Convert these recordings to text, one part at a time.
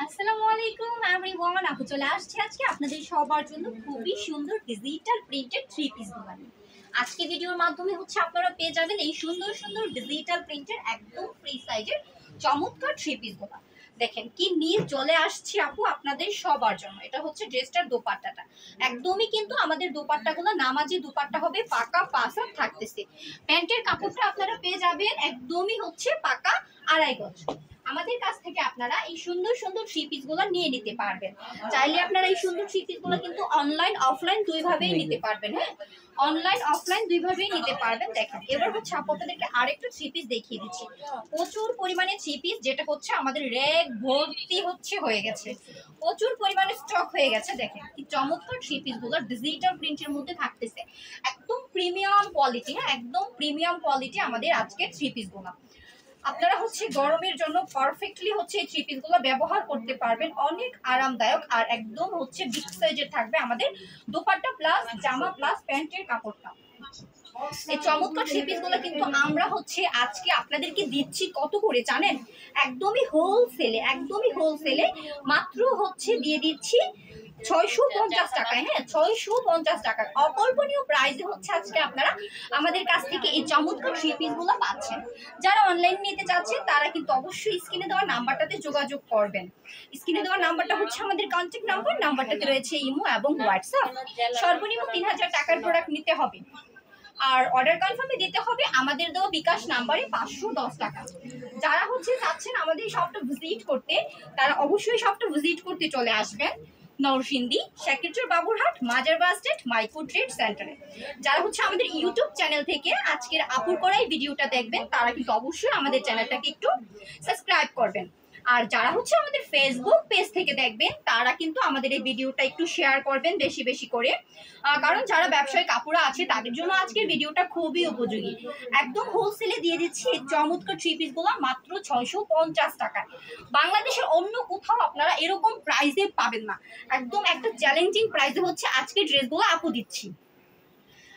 আসসালামু আলাইকুম এভরিওয়ান, আপু চলে আসছে আজকে আপনাদের সবার জন্য খুবই সুন্দর ডিজিটাল প্রিন্টেড থ্রি পিস দোকানে। আজকে ভিডিওর মাধ্যমে আপনারা পেয়ে যাবেন এই সুন্দর সুন্দর ডিজিটাল প্রিন্টের একদম ফ্রি সাইজের চমৎকার থ্রি পিস দোকান। দেখেন কি নিয়ে চলে আসছি আপু আপনাদের সবার জন্য। এটা হচ্ছে ড্রেসটার দোপাট্টাটা, একদমই কিন্তু আমাদের দোপাট্টাগুলো নামাজি দোপাট্টা হবে, পাকা পাসার থাকতেছে। প্যান্টের কাপড়টা আপনারা পেয়ে যাবেন একদমই পাকা আড়াই গজ। আমাদের কাছ থেকে আপনারা এই সুন্দর সুন্দর থ্রি পিসগুলো নিয়ে নিতে পারবেন। চাইলে আপনারা এই সুন্দর থ্রি পিসগুলো কিন্তু অনলাইন অফলাইন দুইভাবেই নিতে পারবেন। হ্যাঁ, অনলাইন অফলাইন দুইভাবেই নিতে পারবেন। দেখেন এবার আপনাদেরকে আরেকটা থ্রি পিস দেখিয়ে দিচ্ছি। প্রচুর পরিমাণে থ্রি পিস, যেটা আমাদের র্যাক ভর্তি হয়ে গেছে, প্রচুর পরিমাণে স্টক হয়ে গেছে। দেখেন কি চমৎকার থ্রি পিসগুলো ডিজিটাল প্রিন্টের মধ্যে থাকতেছে, একদম প্রিমিয়াম কোয়ালিটি। হ্যাঁ, একদম প্রিমিয়াম কোয়ালিটি আমাদের আজকে থ্রি পিসগুলো। আপনারা গরমের জন্য পারফেক্টলি এই থ্রি পিসগুলো ব্যবহার করতে পারবেন, অনেক আরামদায়ক। আর একদম বিগ সাইজের থাকবে আমাদের দোপাট্টা প্লাস জামা প্লাস প্যান্টের কাপড়টা। এই চমৎকার থ্রি পিসগুলো কিন্তু আমরা আজকে আপনাদেরকে দিচ্ছি কত করে জানেন? একদমই হোলসেলে মাত্র দিয়ে দিচ্ছি 650 টাকায়। হ্যাঁ, 650 টাকায় অকল্পনীয় প্রাইসে আজকে আপনারা আমাদের কাছ থেকে এই চমৎকার থ্রি পিসগুলো পাচ্ছেন। যারা অনলাইন নিতে চাচ্ছেন তারা কিন্তু অবশ্যই স্ক্রিনে দেওয়া নাম্বারটাতে যোগাযোগ করবেন। স্ক্রিনে দেওয়া নাম্বারটা আমাদের কন্ট্যাক্ট নাম্বার। নাম্বারটাতে রয়েছে ইমো এবং হোয়াটসঅ্যাপ। সর্বনিম্ন 3000 টাকার প্রোডাক্ট নিতে হবে আর অর্ডার কনফার্মে দিতে হবে আমাদের দেওয়া বিকাশ নাম্বারে 510 টাকা। যারা চাচ্ছেন আমাদের শপটা ভিজিট করতে, তারা অবশ্যই শপটা ভিজিট করতে চলে আসবেন নরসিংদী সেক্রেটারি বাবুরহাট মাজার বাস স্ট্যান্ড মাইক্রো ট্রেড সেন্টারে। যারা আমাদের ইউটিউব চ্যানেল থেকে আজকের আপুর করাই ভিডিওটা দেখবেন, তারা কিন্তু অবশ্যই আমাদের চ্যানেলটাকে একটু সাবস্ক্রাইব করবেন। আর যারা আমাদের ফেসবুক পেজ থেকে দেখবেন, তারা কিন্তু আমাদের এই ভিডিওটা একটু শেয়ার করবেন বেশি বেশি করে, কারণ যারা ব্যবসায়িক আপুরা আছে তাদের জন্য আজকের ভিডিওটা খুবই উপযোগী। একদম হোলসেলে দিয়ে দিচ্ছি চমৎকার থ্রি পিসগুলো মাত্র 650 টাকায়। বাংলাদেশের অন্য কোথাও আপনারা এরকম প্রাইসে পাবেন না। একদম একটা চ্যালেঞ্জিং প্রাইসে আজকে ড্রেসগুলো আপু দিচ্ছি।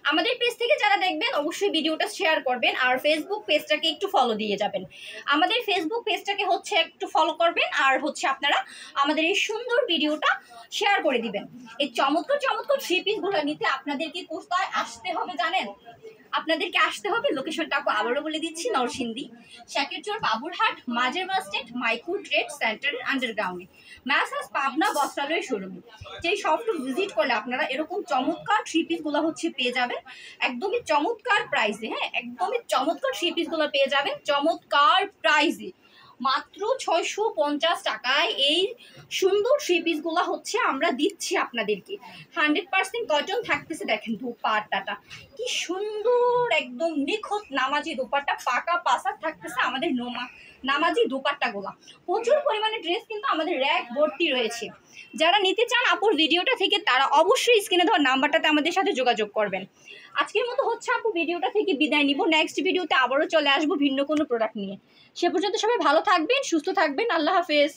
আমাদের পেজ থেকে যারা দেখবেন অবশ্যই ভিডিওটা শেয়ার করবেন আর ফেসবুক পেজটাকে একটু ফলো দিয়ে যাবেন। আমাদের ফেসবুক পেজটাকে একটু ফলো করবেন আর আপনারা আমাদের এই সুন্দর ভিডিওটা শেয়ার করে দিবেন। এই চমৎকার থ্রি পিসগুলো নিতে আপনাদেরকে কোথায় আসতে হবে জানেন? আপনাদেরকে আসতে হবে, লোকেশনটা আবারও বলে দিচ্ছি, নরসিংদী সেক্রেটারি বাবুরহাট মাজার বাস স্ট্যান্ড মাইক্রো ট্রেড সেন্টারের আন্ডারগ্রাউন্ডে ম্যাসাজ পাবনা বস্ত্রালয় শোরুমে। যেই শপটা ভিজিট করলে আপনারা এরকম চমৎকার থ্রি পিসগুলো পেয়ে যাবেন একদমই চমৎকার প্রাইসে। হ্যাঁ, একদমই চমৎকার থ্রি পিসগুলো পেয়ে যাবেন চমৎকার প্রাইসে মাত্র 650 টাকায়। এই সুন্দর থ্রি পিসগুলো আমরা দিচ্ছি আপনাদেরকে। 100% কটন থাকতেছে। দেখেন দোপাট্টাটা কি সুন্দর, একদম নিখুঁত নামাজি দোপাট্টা, পাকা পাসার থাকতেছে আমাদের নামাজি দোপাট্টাগুলো। প্রচুর পরিমাণে ড্রেস কিন্তু আমাদের র্যাক ভর্তি রয়েছে। যারা নিতে চান আপুর ভিডিওটা থেকে, তারা অবশ্যই স্ক্রিনে দেওয়া নাম্বারটাতে আমাদের সাথে যোগাযোগ করবেন। আজকের মতো আপু ভিডিওটা থেকে বিদায় নিব। নেক্সট ভিডিওতে আবারও চলে আসবো ভিন্ন কোনো প্রোডাক্ট নিয়ে। সে পর্যন্ত সবাই ভালো থাকবেন, সুস্থ থাকবেন। আল্লাহ হাফেজ।